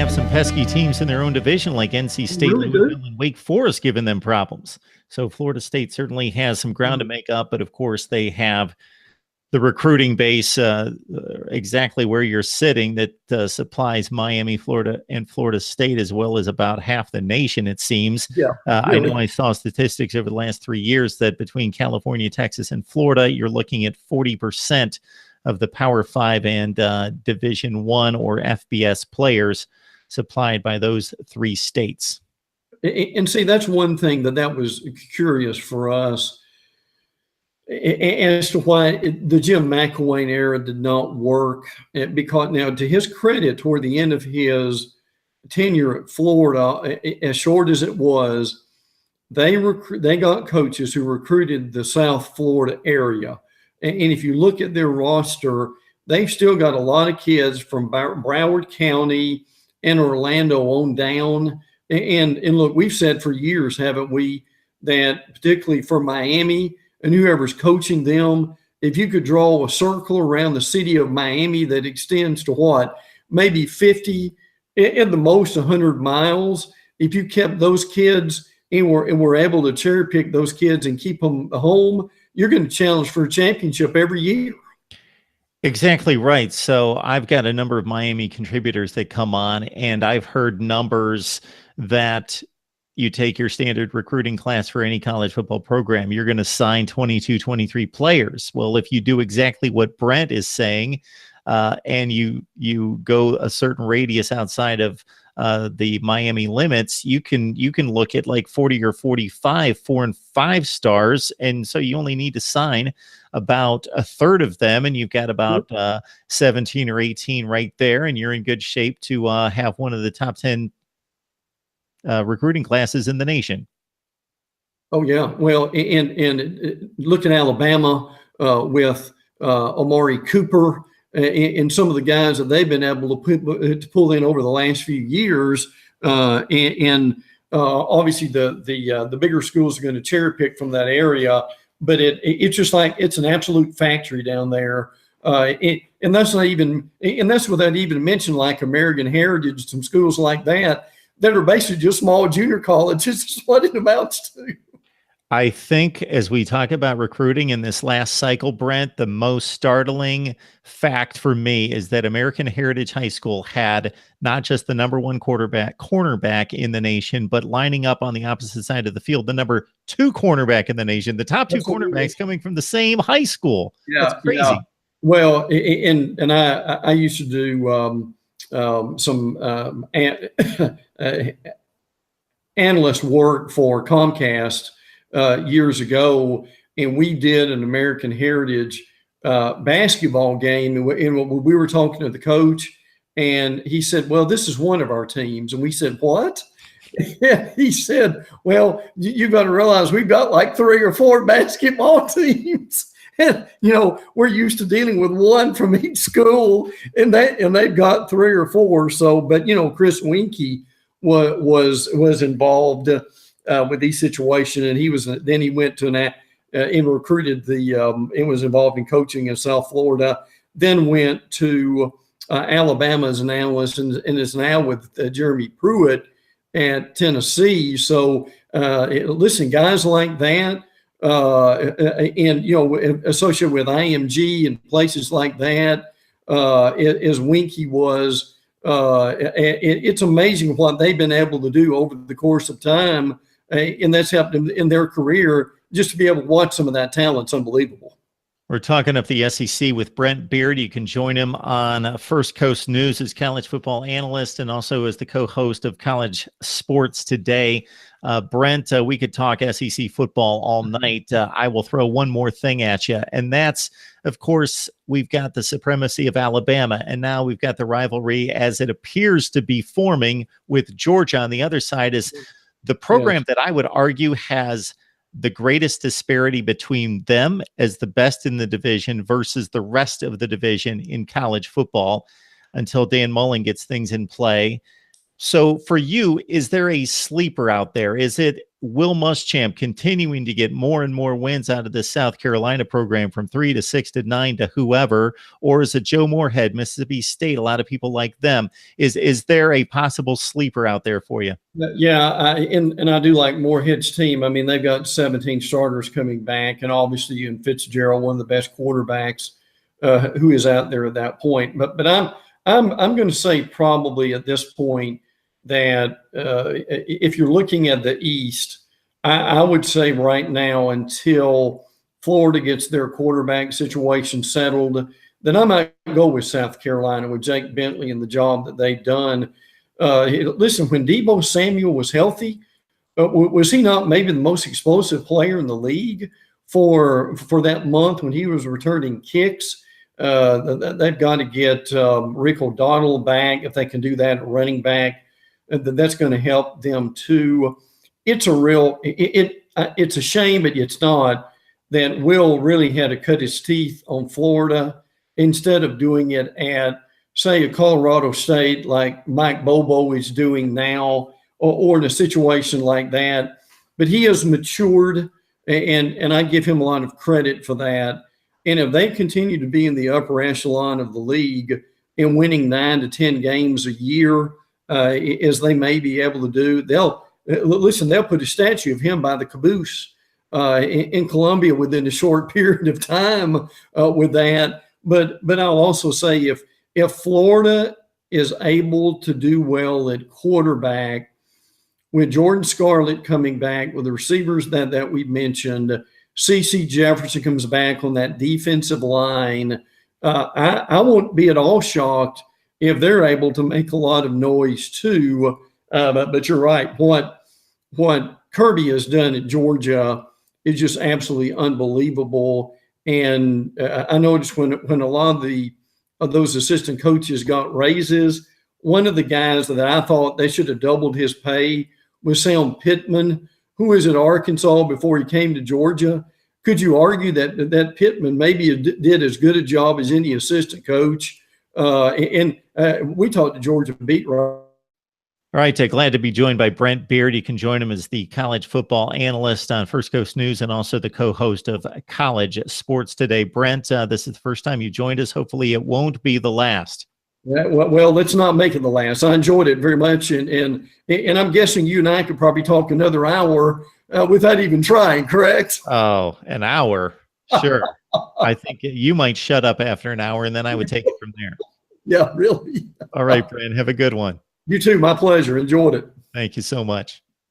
have some pesky teams in their own division like NC State, Really Louisville, do. and Wake Forest giving them problems. So Florida State certainly has some ground to make up, but of course they have the recruiting base exactly where you're sitting that supplies Miami, Florida, and Florida State, as well as about half the nation, it seems. Yeah, I really. know I saw statistics over the last 3 years that between California, Texas, and Florida, you're looking at 40% of the Power 5 and Division I or FBS players supplied by those 3 states. And see, that's one thing that was curious for us as to why the Jim McElwain era did not work. Because now, to his credit, toward the end of his tenure at Florida, as short as it was, they got coaches who recruited the South Florida area. And if you look at their roster, they've still got a lot of kids from Broward County and Orlando on down. And look, we've said for years, haven't we, that particularly for Miami and whoever's coaching them, if you could draw a circle around the city of Miami that extends to what, maybe 50, at the most 100 miles, if you kept those kids and were able to cherry pick those kids and keep them home, you're going to challenge for a championship every year. Exactly right. So I've got a number of Miami contributors that come on, and I've heard numbers that you take your standard recruiting class for any college football program, you're going to sign 22, 23 players. Well, if you do exactly what Brent is saying, and you go a certain radius outside of the Miami limits, you can look at like 40 or 45 4 and 5 stars, and so you only need to sign about a third of them, and you've got about 17 or 18 right there, and you're in good shape to have one of the top 10 recruiting classes in the nation. Oh yeah, well, and look at Alabama with Amari Cooper and some of the guys that they've been able to pull in over the last few years, and obviously the bigger schools are going to cherry pick from that area, but it's just like it's an absolute factory down there, and that's without even mentioning like American Heritage, some schools like that are basically just small junior colleges. Is what it amounts to. I think as we talk about recruiting in this last cycle, Brent, the most startling fact for me is that American Heritage High School had not just the number 1 cornerback in the nation, but lining up on the opposite side of the field, the number 2 cornerback in the nation, the top 2 cornerbacks coming from the same high school. Yeah, that's crazy. Yeah. Well, and I used to do some analyst work for Comcast years ago, and we did an American Heritage basketball game, and we were talking to the coach, and he said, well, this is one of our teams. And we said, what? He said, well, you got to realize we've got like 3 or 4 basketball teams. And, we're used to dealing with one from each school, and they've got 3 or 4. So, but, Chris Winkie was involved with these situations, and he went to and recruited and was involved in coaching in South Florida, then went to Alabama as an analyst, and is now with Jeremy Pruitt at Tennessee. So listen, guys like that, and associated with IMG and places like that, as Winkie was, it's amazing what they've been able to do over the course of time. And that's helped them in their career. Just to be able to watch some of that talent's unbelievable. We're talking up the SEC with Brent Beard. You can join him on First Coast News as college football analyst and also as the co-host of College Sports Today. Brent, we could talk SEC football all night. I will throw one more thing at you, and that's, of course, we've got the supremacy of Alabama, and now we've got the rivalry as it appears to be forming with Georgia on the other side. Is the program that I would argue has the greatest disparity between them as the best in the division versus the rest of the division in college football until Dan Mullen gets things in play. So for you, is there a sleeper out there? Is it Will Muschamp continuing to get more and more wins out of this South Carolina program from 3 to 6 to 9 to whoever? Or is it Joe Moorhead, Mississippi State? A lot of people like them. Is there a possible sleeper out there for you? Yeah, and I do like Moorhead's team. I mean, they've got 17 starters coming back, and obviously you and Fitzgerald, one of the best quarterbacks who is out there at that point. But I'm going to say probably at this point that if you're looking at the East, I would say right now until Florida gets their quarterback situation settled, then I might go with South Carolina with Jake Bentley and the job that they've done. Listen, when Deebo Samuel was healthy, was he not maybe the most explosive player in the league for that month when he was returning kicks? They've got to get Rick O'Donnell back if they can do that, running back. That's going to help them too. It's a shame, but it's not, that Will really had to cut his teeth on Florida instead of doing it at, say, a Colorado State like Mike Bobo is doing now, or in a situation like that. But he has matured, and I give him a lot of credit for that. And if they continue to be in the upper echelon of the league and winning 9 to 10 games a year, as they may be able to do, they'll put a statue of him by the caboose in Columbia within a short period of time with that. But I'll also say if Florida is able to do well at quarterback, with Jordan Scarlett coming back, with the receivers that we mentioned, CeCe Jefferson comes back on that defensive line, I won't be at all shocked if they're able to make a lot of noise too. But you're right. What Kirby has done at Georgia is just absolutely unbelievable. And I noticed when a lot of those assistant coaches got raises, one of the guys that I thought they should have doubled his pay was Sam Pittman, who was at Arkansas before he came to Georgia. Could you argue that Pittman maybe did as good a job as any assistant coach? We talked to Georgia beat writers. All right, glad to be joined by Brent Beard. You can join him as the college football analyst on First Coast News and also the co-host of College Sports Today. Brent, this is the first time you joined us. Hopefully it won't be the last. Yeah, well, let's not make it the last. I enjoyed it very much, and I'm guessing you and I could probably talk another hour without even trying, correct? Oh, an hour. Sure. I think you might shut up after an hour, and then I would take it from there. Yeah, really. All right, Brent, have a good one. You too. My pleasure. Enjoyed it. Thank you so much.